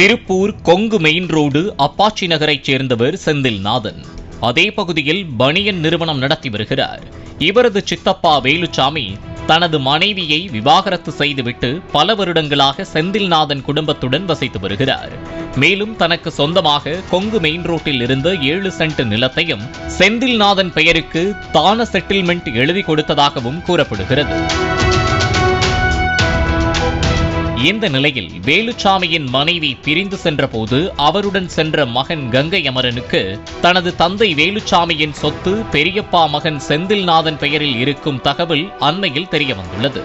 Tiruppur Kongu main road Apache நகரைச் சேர்ந்தவர் செந்தில்நாதன். அதே பகுதியில் பனியன் நிறுவனம் நடத்தி வருகிறார். இவரது சித்தப்பா வேலுச்சாமி தனது மனைவியை விவாகரத்து செய்துவிட்டு பல வருடங்களாக செந்தில்நாதன் குடும்பத்துடன் வசித்து வருகிறார். மேலும் தனக்கு சொந்தமாக கொங்கு மெயின் ரோட்டில் இருந்த 7 சென்ட் நிலத்தையும் செந்தில்நாதன் பெயருக்கு தான செட்டில்மெண்ட் எழுதி கொடுத்ததாகவும் கூறப்படுகிறது. இந்த நிலையில் வேலுச்சாமியின் மனைவி பிரிந்து சென்றபோது அவருடன் சென்ற மகன் கங்கை அமரனுக்கு தனது தந்தை வேலுச்சாமியின் சொத்து பெரியப்பா மகன் செந்தில்நாதன் பெயரில் இருக்கும் தகவல் அண்மையில் தெரியவந்துள்ளது.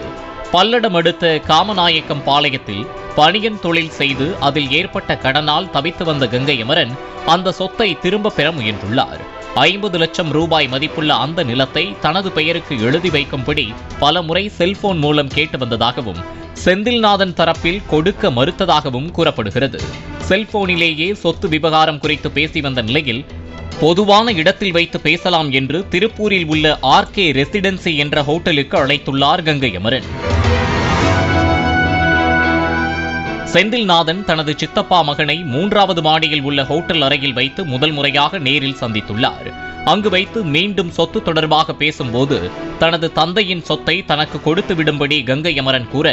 பல்லடம் அடுத்த காமநாயக்கம் பாளையத்தில் பனியன் தொழில் செய்து அதில் ஏற்பட்ட கடனால் தவித்து வந்த கங்கை அமரன் அந்த சொத்தை திரும்ப பெற முயன்றுள்ளார். 50 லட்சம் ரூபாய் மதிப்புள்ள அந்த நிலத்தை தனது பெயருக்கு எழுதி வைக்கும்படி பல முறை செல்போன் மூலம் கேட்டு வந்ததாகவும் செந்தில்நாதன் தரப்பில் கொடுக்க மறுத்ததாகவும் கூறப்படுகிறது. செல்போனிலேயே சொத்து விவகாரம் குறித்து பேசி வந்த நிலையில் பொதுவான இடத்தில் வைத்து பேசலாம் என்று திருப்பூரில் உள்ள RK ரெசிடென்சி என்ற ஹோட்டலுக்கு அழைத்துள்ளார் கங்கை அமரன். செந்தில்நாதன் தனது சித்தப்பா மகனை 3வது மாடியில் உள்ள ஹோட்டல் அறையில் வைத்து முதல் முறையாக நேரில் சந்தித்துள்ளார். அங்கு வைத்து மீண்டும் சொத்து தொடர்பாக பேசும்போது தனது தந்தையின் சொத்தை தனக்கு கொடுத்து விடும்படி கங்கை அமரன் கூற,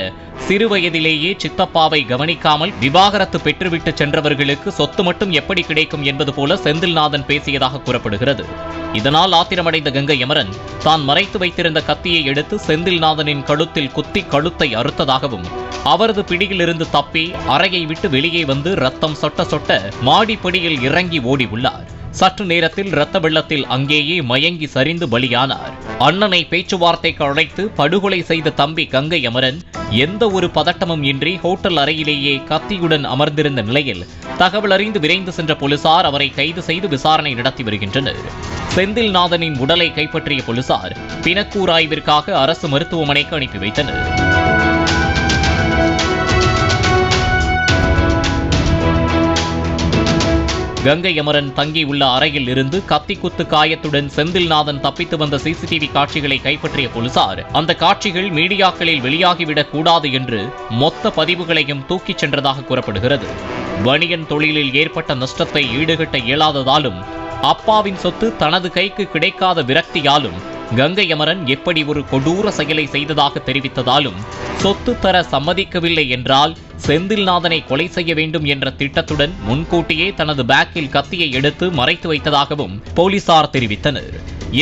சிறுவயதிலேயே சித்தப்பாவை கவனிக்காமல் விவாகரத்து பெற்றுவிட்டு சென்றவர்களுக்கு சொத்து மட்டும் எப்படி கிடைக்கும் என்பது போல செந்தில்நாதன் பேசியதாக கூறப்படுகிறது. இதனால் ஆத்திரமடைந்த கங்கை அமரன் தான் மறைத்து வைத்திருந்த கத்தியை எடுத்து செந்தில்நாதனின் கழுத்தில் குத்தி கழுத்தை அறுத்ததாகவும் அவரது பிடியிலிருந்து தப்பி அறையை விட்டு வெளியே வந்து ரத்தம் சொட்ட சொட்ட மாடிப்படியில் இறங்கி ஓடி உள்ளார். சற்று நேரத்தில் இரத்த வெள்ளத்தில் அங்கேயே மயங்கி சரிந்து பலியானார். அண்ணனை பேச்சுவார்த்தைக்கு அழைத்து படுகொலை செய்த தம்பி கங்கை அமரன் எந்த ஒரு பதட்டமும் இன்றி ஹோட்டல் அறையிலேயே கத்தியுடன் அமர்ந்திருந்த நிலையில் தகவல் அறிந்து விரைந்து சென்ற போலீசார் அவரை கைது செய்து விசாரணை நடத்தி வருகின்றனர். செந்தில்நாதனின் உடலை கைப்பற்றிய போலீசார் பிணக்கூர் ஆய்விற்காக அரசு மருத்துவமனைக்கு அனுப்பி வைத்தனர். கங்கை அமரன் தங்கியுள்ள அறையில் இருந்து கத்தி குத்து காயத்துடன் செந்தில்நாதன் தப்பித்து வந்த CCTV காட்சிகளை கைப்பற்றிய போலீசார் அந்த காட்சிகள் மீடியாக்களில் வெளியாகிவிடக் கூடாது என்று மொத்த பதிவுகளையும் தூக்கிச் சென்றதாக கூறப்படுகிறது. பனியன் தொழிலில் ஏற்பட்ட நஷ்டத்தை ஈடுகட்ட இயலாததாலும் அப்பாவின் சொத்து தனது கைக்கு கிடைக்காத விரக்தியாலும் கங்கை அமரன் எப்படி ஒரு கொடூர செயலை செய்ததாக தெரிவித்ததாலும் சொத்து தர சம்மதிக்கவில்லை என்றால் செந்தில்நாதனை கொலை செய்ய வேண்டும் என்ற திட்டத்துடன் முன்கூட்டியே தனது பேக்கில் கத்தியை எடுத்து மறைத்து வைத்ததாகவும் போலீசார் தெரிவித்தனர்.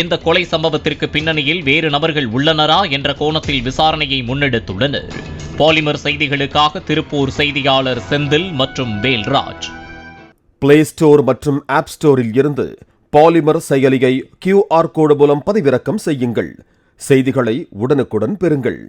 இந்த கொலை சம்பவத்திற்கு பின்னணியில் வேறு நபர்கள் உள்ளனரா என்ற கோணத்தில் விசாரணையை முன்னெடுத்துள்ளனர். பாலிமர் செய்திகளுக்காக திருப்பூர் செய்தியாளர் செந்தில் மற்றும் வேல்ராஜ். பிளே ஸ்டோர் மற்றும் ஆப் ஸ்டோரில் இருந்து பாலிமர் செயலியை QR கோடு மூலம் பதிவிறக்கம் செய்யுங்கள். செய்திகளை உடனுக்குடன் பெறுங்கள்.